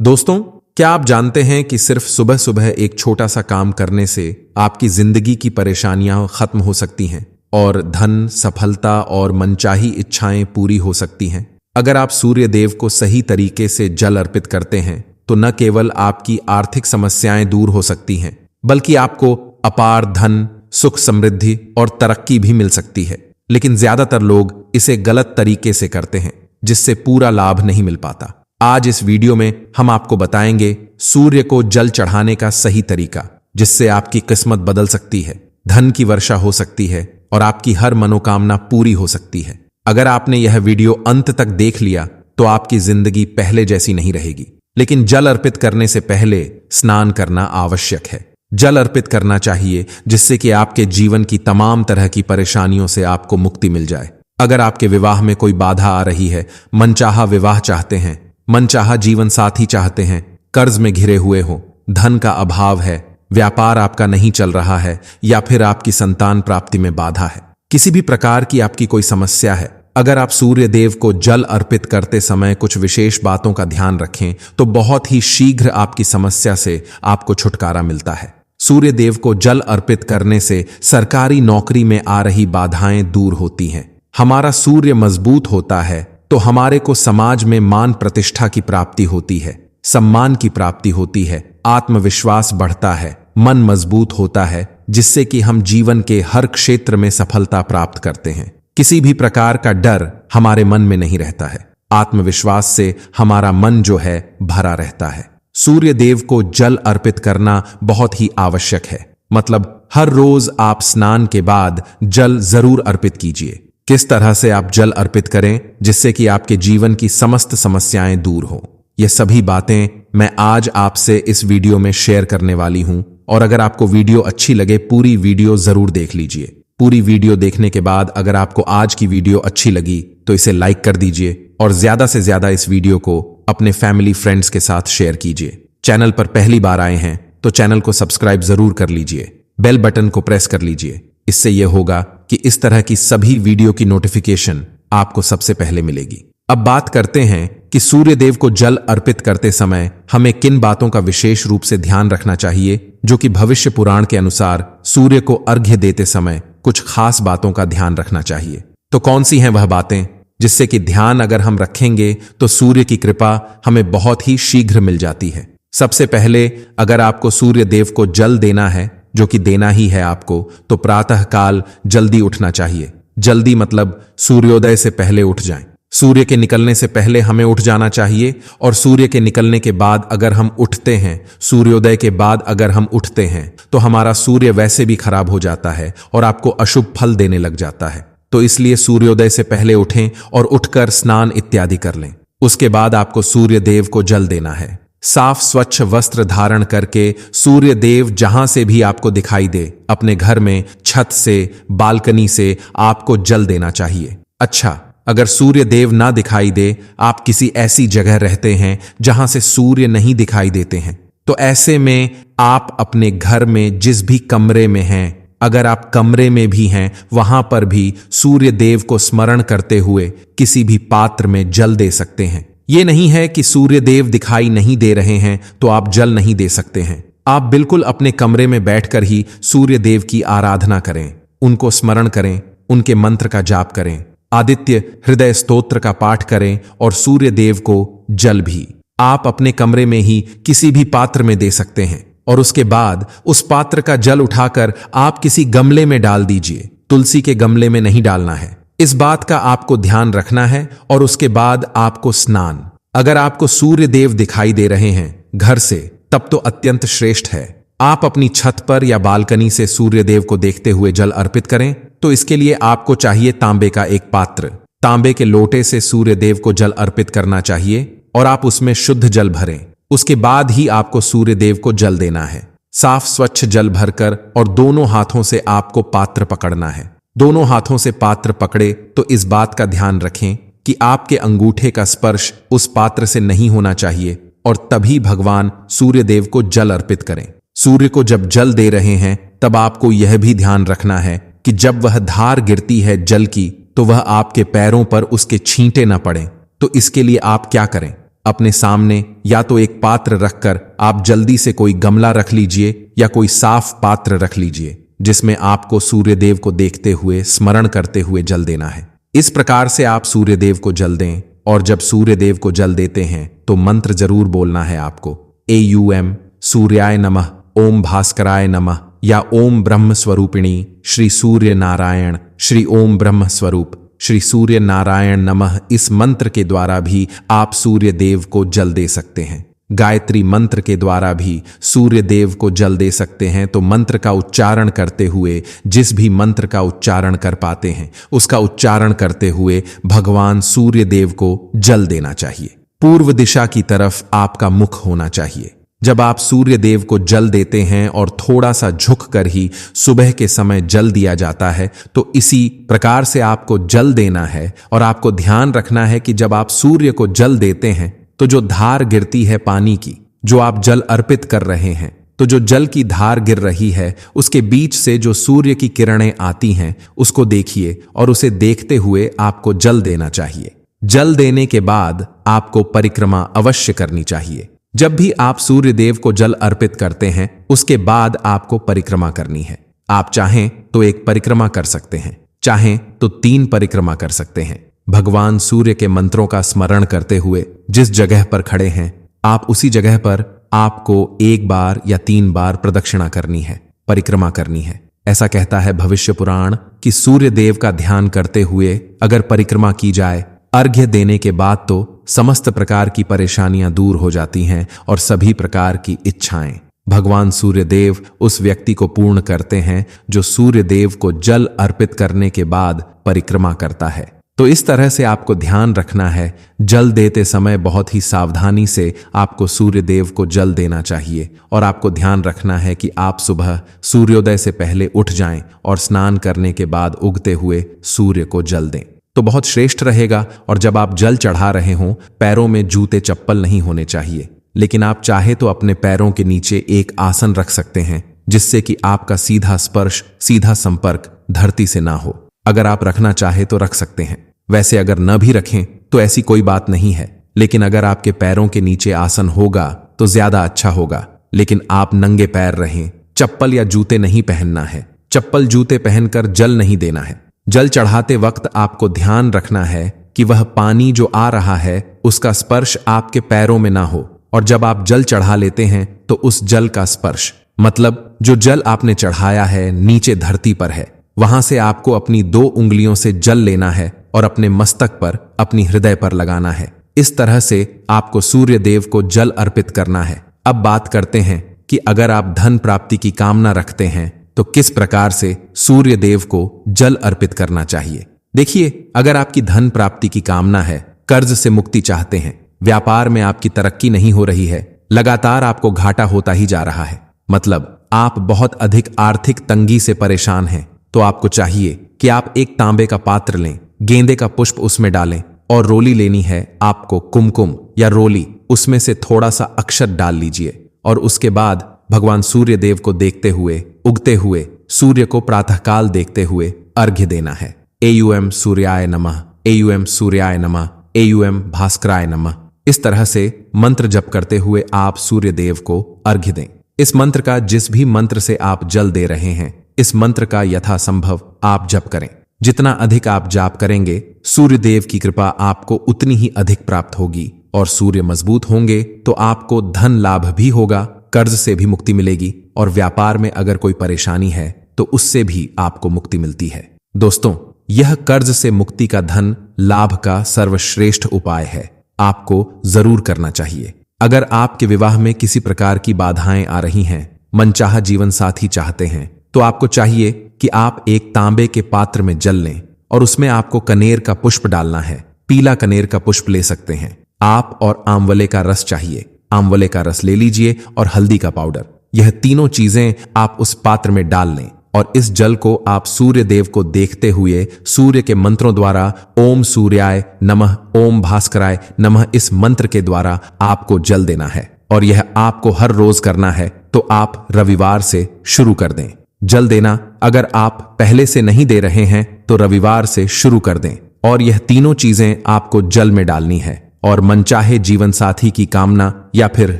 दोस्तों, क्या आप जानते हैं कि सिर्फ सुबह सुबह एक छोटा सा काम करने से आपकी जिंदगी की परेशानियां खत्म हो सकती हैं और धन, सफलता और मनचाही इच्छाएं पूरी हो सकती हैं। अगर आप सूर्य देव को सही तरीके से जल अर्पित करते हैं तो न केवल आपकी आर्थिक समस्याएं दूर हो सकती हैं, बल्कि आपको अपार धन, सुख, समृद्धि और तरक्की भी मिल सकती है। लेकिन ज्यादातर लोग इसे गलत तरीके से करते हैं, जिससे पूरा लाभ नहीं मिल पाता। आज इस वीडियो में हम आपको बताएंगे सूर्य को जल चढ़ाने का सही तरीका, जिससे आपकी किस्मत बदल सकती है, धन की वर्षा हो सकती है और आपकी हर मनोकामना पूरी हो सकती है। अगर आपने यह वीडियो अंत तक देख लिया तो आपकी जिंदगी पहले जैसी नहीं रहेगी। लेकिन जल अर्पित करने से पहले स्नान करना आवश्यक है। जल अर्पित करना चाहिए, जिससे कि आपके जीवन की तमाम तरह की परेशानियों से आपको मुक्ति मिल जाए। अगर आपके विवाह में कोई बाधा आ रही है, मनचाहा विवाह चाहते हैं, मनचाहा जीवन साथी चाहते हैं, कर्ज में घिरे हुए हो, धन का अभाव है, व्यापार आपका नहीं चल रहा है या फिर आपकी संतान प्राप्ति में बाधा है, किसी भी प्रकार की आपकी कोई समस्या है, अगर आप सूर्य देव को जल अर्पित करते समय कुछ विशेष बातों का ध्यान रखें तो बहुत ही शीघ्र आपकी समस्या से आपको छुटकारा मिलता है। सूर्य देव को जल अर्पित करने से सरकारी नौकरी में आ रही बाधाएं दूर होती हैं। हमारा सूर्य मजबूत होता है तो हमारे को समाज में मान प्रतिष्ठा की प्राप्ति होती है, सम्मान की प्राप्ति होती है, आत्मविश्वास बढ़ता है, मन मजबूत होता है, जिससे कि हम जीवन के हर क्षेत्र में सफलता प्राप्त करते हैं। किसी भी प्रकार का डर हमारे मन में नहीं रहता है। आत्मविश्वास से हमारा मन जो है भरा रहता है। सूर्य देव को जल अर्पित करना बहुत ही आवश्यक है। मतलब हर रोज आप स्नान के बाद जल जरूर अर्पित कीजिए। किस तरह से आप जल अर्पित करें जिससे कि आपके जीवन की समस्त समस्याएं दूर हो, ये सभी बातें मैं आज आपसे इस वीडियो में शेयर करने वाली हूं। और अगर आपको वीडियो अच्छी लगे, पूरी वीडियो जरूर देख लीजिए। पूरी वीडियो देखने के बाद अगर आपको आज की वीडियो अच्छी लगी तो इसे लाइक कर दीजिए और ज्यादा से ज्यादा इस वीडियो को अपने फैमिली फ्रेंड्स के साथ शेयर कीजिए। चैनल पर पहली बार आए हैं तो चैनल को सब्सक्राइब जरूर कर लीजिए, बेल बटन को प्रेस कर लीजिए। इससे यह होगा कि इस तरह की सभी वीडियो की नोटिफिकेशन आपको सबसे पहले मिलेगी। अब बात करते हैं कि सूर्य देव को जल अर्पित करते समय हमें किन बातों का विशेष रूप से ध्यान रखना चाहिए, जो कि भविष्य पुराण के अनुसार सूर्य को अर्घ्य देते समय कुछ खास बातों का ध्यान रखना चाहिए। तो कौन सी हैं वह बातें जिससे कि ध्यान अगर हम रखेंगे तो सूर्य की कृपा हमें बहुत ही शीघ्र मिल जाती है। सबसे पहले अगर आपको सूर्य देव को जल देना है, जो कि देना ही है आपको, तो प्रातः काल जल्दी उठना चाहिए। जल्दी मतलब सूर्योदय से पहले उठ जाएं। सूर्य के निकलने से पहले हमें उठ जाना चाहिए और सूर्य के निकलने के बाद अगर हम उठते हैं, सूर्योदय के बाद अगर हम उठते हैं तो हमारा सूर्य वैसे भी खराब हो जाता है और आपको अशुभ फल देने लग जाता है। तो इसलिए सूर्योदय से पहले उठें और उठकर स्नान इत्यादि कर लें। उसके बाद आपको सूर्य देव को जल देना है। साफ स्वच्छ वस्त्र धारण करके सूर्य देव जहां से भी आपको दिखाई दे, अपने घर में, छत से, बालकनी से आपको जल देना चाहिए। अच्छा, अगर सूर्य देव ना दिखाई दे, आप किसी ऐसी जगह रहते हैं जहां से सूर्य नहीं दिखाई देते हैं, तो ऐसे में आप अपने घर में जिस भी कमरे में हैं, अगर आप कमरे में भी हैं, वहां पर भी सूर्य देव को स्मरण करते हुए किसी भी पात्र में जल दे सकते हैं। ये नहीं है कि सूर्य देव दिखाई नहीं दे रहे हैं तो आप जल नहीं दे सकते हैं। आप बिल्कुल अपने कमरे में बैठकर ही सूर्य देव की आराधना करें, उनको स्मरण करें, उनके मंत्र का जाप करें, आदित्य हृदय स्तोत्र का पाठ करें और सूर्य देव को जल भी आप अपने कमरे में ही किसी भी पात्र में दे सकते हैं। और उसके बाद उस पात्र का जल उठाकर आप किसी गमले में डाल दीजिए। तुलसी के गमले में नहीं डालना है, इस बात का आपको ध्यान रखना है। और उसके बाद आपको स्नान, अगर आपको सूर्य देव दिखाई दे रहे हैं घर से, तब तो अत्यंत श्रेष्ठ है। आप अपनी छत पर या बालकनी से सूर्य देव को देखते हुए जल अर्पित करें। तो इसके लिए आपको चाहिए तांबे का एक पात्र। तांबे के लोटे से सूर्य देव को जल अर्पित करना चाहिए और आप उसमें शुद्ध जल भरें। उसके बाद ही आपको सूर्य देव को जल देना है। साफ स्वच्छ जल भरकर और दोनों हाथों से आपको पात्र पकड़ना है। दोनों हाथों से पात्र पकड़े तो इस बात का ध्यान रखें कि आपके अंगूठे का स्पर्श उस पात्र से नहीं होना चाहिए और तभी भगवान सूर्य देव को जल अर्पित करें। सूर्य को जब जल दे रहे हैं तब आपको यह भी ध्यान रखना है कि जब वह धार गिरती है जल की तो वह आपके पैरों पर उसके छींटे न पड़ें। तो इसके लिए आप क्या करें, अपने सामने या तो एक पात्र रखकर आप जल्दी से कोई गमला रख लीजिए या कोई साफ पात्र रख लीजिए जिसमें आपको सूर्यदेव को देखते हुए स्मरण करते हुए जल देना है। इस प्रकार से आप सूर्यदेव को जल दें और जब सूर्यदेव को जल देते हैं तो मंत्र जरूर बोलना है आपको। AUM सूर्याय नमः, ओम भास्कराय नमः या ओम ब्रह्म स्वरूपिणी श्री सूर्य नारायण, श्री ओम ब्रह्म स्वरूप श्री सूर्य नारायण नमः। इस मंत्र के द्वारा भी आप सूर्य देव को जल दे सकते हैं। गायत्री मंत्र के द्वारा भी सूर्य देव को जल दे सकते हैं। तो मंत्र का उच्चारण करते हुए, जिस भी मंत्र का उच्चारण कर पाते हैं उसका उच्चारण करते हुए भगवान सूर्य देव को जल देना चाहिए। पूर्व दिशा की तरफ आपका मुख होना चाहिए। जब आप सूर्य देव को जल देते हैं और थोड़ा सा झुक कर ही सुबह के समय जल दिया जाता है, तो इसी प्रकार से आपको जल देना है। और आपको ध्यान रखना है कि जब आप सूर्य को जल देते हैं तो जो धार गिरती है पानी की, जो आप जल अर्पित कर रहे हैं, तो जो जल की धार गिर रही है उसके बीच से जो सूर्य की किरणें आती हैं उसको देखिए और उसे देखते हुए आपको जल देना चाहिए। जल देने के बाद आपको परिक्रमा अवश्य करनी चाहिए। जब भी आप सूर्य देव को जल अर्पित करते हैं उसके बाद आपको परिक्रमा करनी है। आप चाहें तो एक परिक्रमा कर सकते हैं, चाहें तो 3 परिक्रमा कर सकते हैं। भगवान सूर्य के मंत्रों का स्मरण करते हुए जिस जगह पर खड़े हैं आप उसी जगह पर आपको 1 बार या 3 बार प्रदक्षिणा करनी है, परिक्रमा करनी है। ऐसा कहता है भविष्य पुराण कि सूर्य देव का ध्यान करते हुए अगर परिक्रमा की जाए अर्घ्य देने के बाद तो समस्त प्रकार की परेशानियां दूर हो जाती हैं और सभी प्रकार की इच्छाएं भगवान सूर्य देव उस व्यक्ति को पूर्ण करते हैं जो सूर्य देव को जल अर्पित करने के बाद परिक्रमा करता है। तो इस तरह से आपको ध्यान रखना है, जल देते समय बहुत ही सावधानी से आपको सूर्य देव को जल देना चाहिए। और आपको ध्यान रखना है कि आप सुबह सूर्योदय से पहले उठ जाएं और स्नान करने के बाद उगते हुए सूर्य को जल दें, तो बहुत श्रेष्ठ रहेगा। और जब आप जल चढ़ा रहे हों पैरों में जूते चप्पल नहीं होने चाहिए, लेकिन आप चाहे तो अपने पैरों के नीचे एक आसन रख सकते हैं जिससे कि आपका सीधा स्पर्श, सीधा संपर्क धरती से ना हो। अगर आप रखना चाहे तो रख सकते हैं, वैसे अगर न भी रखें तो ऐसी कोई बात नहीं है, लेकिन अगर आपके पैरों के नीचे आसन होगा तो ज्यादा अच्छा होगा। लेकिन आप नंगे पैर रहें, चप्पल या जूते नहीं पहनना है, चप्पल जूते पहनकर जल नहीं देना है। जल चढ़ाते वक्त आपको ध्यान रखना है कि वह पानी जो आ रहा है उसका स्पर्श आपके पैरों में ना हो। और जब आप जल चढ़ा लेते हैं तो उस जल का स्पर्श, मतलब जो जल आपने चढ़ाया है नीचे धरती पर है, वहां से आपको अपनी 2 उंगलियों से जल लेना है और अपने मस्तक पर, अपनी हृदय पर लगाना है। इस तरह से आपको सूर्य देव को जल अर्पित करना है। अब बात करते हैं कि अगर आप धन प्राप्ति की कामना रखते हैं तो किस प्रकार से सूर्य देव को जल अर्पित करना चाहिए। देखिए, अगर आपकी धन प्राप्ति की कामना है, कर्ज से मुक्ति चाहते हैं, व्यापार में आपकी तरक्की नहीं हो रही है, लगातार आपको घाटा होता ही जा रहा है, मतलब आप बहुत अधिक आर्थिक तंगी से परेशान हैं, तो आपको चाहिए कि आप एक तांबे का पात्र लें, गेंदे का पुष्प उसमें डालें और रोली लेनी है आपको, कुमकुम या रोली, उसमें से थोड़ा सा अक्षत डाल लीजिए और उसके बाद भगवान सूर्य देव को देखते हुए, उगते हुए सूर्य को प्रातःकाल देखते हुए अर्घ्य देना है। AUM सूर्याय नमः, AUM सूर्याय नमः, AUM भास्कराय नमः। इस तरह से मंत्र जप करते हुए आप सूर्य देव को अर्घ्य दें। इस मंत्र का, जिस भी मंत्र से आप जल दे रहे हैं, इस मंत्र का यथासंभव आप जप करें। जितना अधिक आप जाप करेंगे सूर्य देव की कृपा आपको उतनी ही अधिक प्राप्त होगी। और सूर्य मजबूत होंगे तो आपको धन लाभ भी होगा, कर्ज से भी मुक्ति मिलेगी और व्यापार में अगर कोई परेशानी है तो उससे भी आपको मुक्ति मिलती है। दोस्तों, यह कर्ज से मुक्ति का, धन लाभ का सर्वश्रेष्ठ उपाय है, आपको जरूर करना चाहिए। अगर आपके विवाह में किसी प्रकार की बाधाएं आ रही हैं, मनचाहा जीवन साथी चाहते हैं, तो आपको चाहिए कि आप एक तांबे के पात्र में जल लें और उसमें आपको कनेर का पुष्प डालना है। पीला कनेर का पुष्प ले सकते हैं आप, और आंवले का रस चाहिए, आंवले का रस ले लीजिए और हल्दी का पाउडर। यह तीनों चीजें आप उस पात्र में डाल लें और इस जल को आप सूर्य देव को देखते हुए सूर्य के मंत्रों द्वारा ओम सूर्याय नमः, ओम भास्कराय नमः, इस मंत्र के द्वारा आपको जल देना है। और यह आपको हर रोज करना है, तो आप रविवार से शुरू कर दें जल देना। अगर आप पहले से नहीं दे रहे हैं तो रविवार से शुरू कर दें और यह तीनों चीजें आपको जल में डालनी है और मनचाहे जीवन साथी की कामना या फिर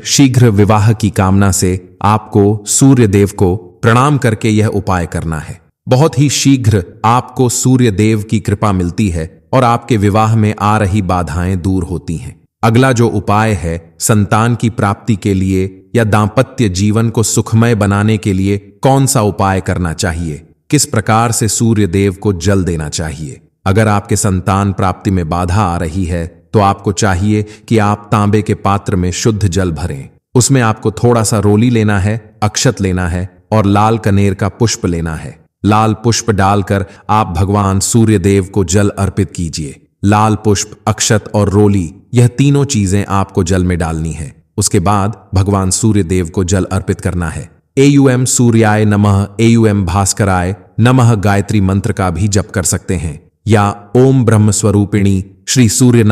शीघ्र विवाह की कामना से आपको सूर्य देव को प्रणाम करके यह उपाय करना है। बहुत ही शीघ्र आपको सूर्य देव की कृपा मिलती है और आपके विवाह में आ रही बाधाएं दूर होती हैं। अगला जो उपाय है, संतान की प्राप्ति के लिए या दाम्पत्य जीवन को सुखमय बनाने के लिए कौन सा उपाय करना चाहिए, किस प्रकार से सूर्य देव को जल देना चाहिए। अगर आपके संतान प्राप्ति में बाधा आ रही है तो आपको चाहिए कि आप तांबे के पात्र में शुद्ध जल भरें। उसमें आपको थोड़ा सा रोली लेना है, अक्षत लेना है और लाल कनेर का पुष्प लेना है। लाल पुष्प डालकर आप भगवान सूर्य देव को जल अर्पित कीजिए। लाल पुष्प, अक्षत और रोली, यह तीनों चीजें आपको जल में डालनी है। उसके बाद भगवान सूर्य देव को जल अर्पित करना है। एयुएम सूर्याय नमः, एयुएम भास्कराय नमः गायत्री मंत्र का भी जप कर सकते हैं, या ओम ब्रह्म स्वरूपिणी श्री सूर्य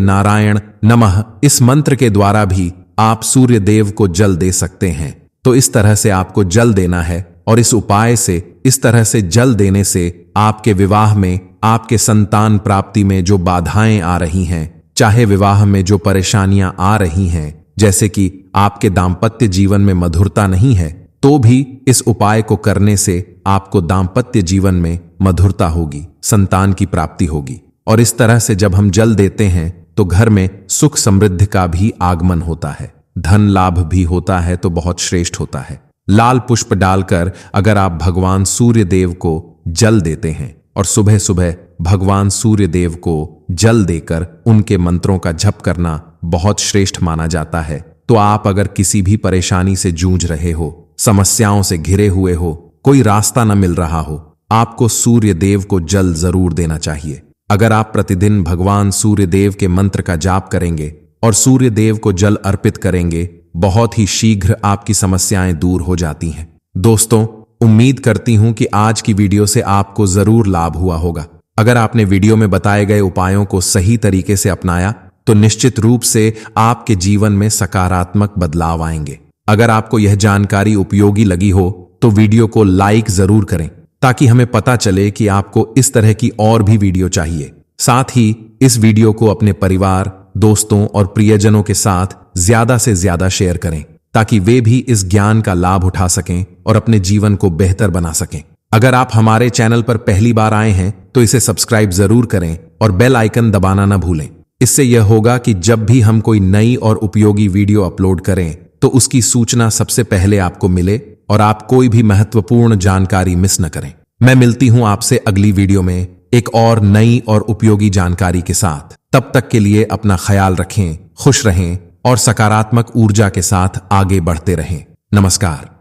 नारायण नमः, इस मंत्र के द्वारा भी आप सूर्य देव को जल दे सकते हैं। तो इस तरह से आपको जल देना है और इस उपाय से, इस तरह से जल देने से आपके विवाह में, आपके संतान प्राप्ति में जो बाधाएं आ रही हैं, चाहे विवाह में जो परेशानियां आ रही हैं, जैसे कि आपके दाम्पत्य जीवन में मधुरता नहीं है, तो भी इस उपाय को करने से आपको दाम्पत्य जीवन में मधुरता होगी, संतान की प्राप्ति होगी। और इस तरह से जब हम जल देते हैं तो घर में सुख समृद्धि का भी आगमन होता है, धन लाभ भी होता है, तो बहुत श्रेष्ठ होता है। लाल पुष्प डालकर अगर आप भगवान सूर्य देव को जल देते हैं और सुबह सुबह भगवान सूर्य देव को जल देकर उनके मंत्रों का जप करना बहुत श्रेष्ठ माना जाता है। तो आप अगर किसी भी परेशानी से जूझ रहे हो, समस्याओं से घिरे हुए हो, कोई रास्ता न मिल रहा हो, आपको सूर्य देव को जल जरूर देना चाहिए। अगर आप प्रतिदिन भगवान सूर्य देव के मंत्र का जाप करेंगे और सूर्य देव को जल अर्पित करेंगे, बहुत ही शीघ्र आपकी समस्याएं दूर हो जाती हैं। दोस्तों, उम्मीद करती हूं कि आज की वीडियो से आपको जरूर लाभ हुआ होगा। अगर आपने वीडियो में बताए गए उपायों को सही तरीके से अपनाया तो निश्चित रूप से आपके जीवन में सकारात्मक बदलाव आएंगे। अगर आपको यह जानकारी उपयोगी लगी हो तो वीडियो को लाइक जरूर करें, ताकि हमें पता चले कि आपको इस तरह की और भी वीडियो चाहिए। साथ ही इस वीडियो को अपने परिवार, दोस्तों और प्रियजनों के साथ ज्यादा से ज्यादा शेयर करें, ताकि वे भी इस ज्ञान का लाभ उठा सकें और अपने जीवन को बेहतर बना सकें। अगर आप हमारे चैनल पर पहली बार आए हैं तो इसे सब्सक्राइब जरूर करें और बेल आइकन दबाना न भूलें। इससे यह होगा कि जब भी हम कोई नई और उपयोगी वीडियो अपलोड करें तो उसकी सूचना सबसे पहले आपको मिले और आप कोई भी महत्वपूर्ण जानकारी मिस न करें। मैं मिलती हूं आपसे अगली वीडियो में एक और नई और उपयोगी जानकारी के साथ। तब तक के लिए अपना ख्याल रखें, खुश रहें और सकारात्मक ऊर्जा के साथ आगे बढ़ते रहें। नमस्कार।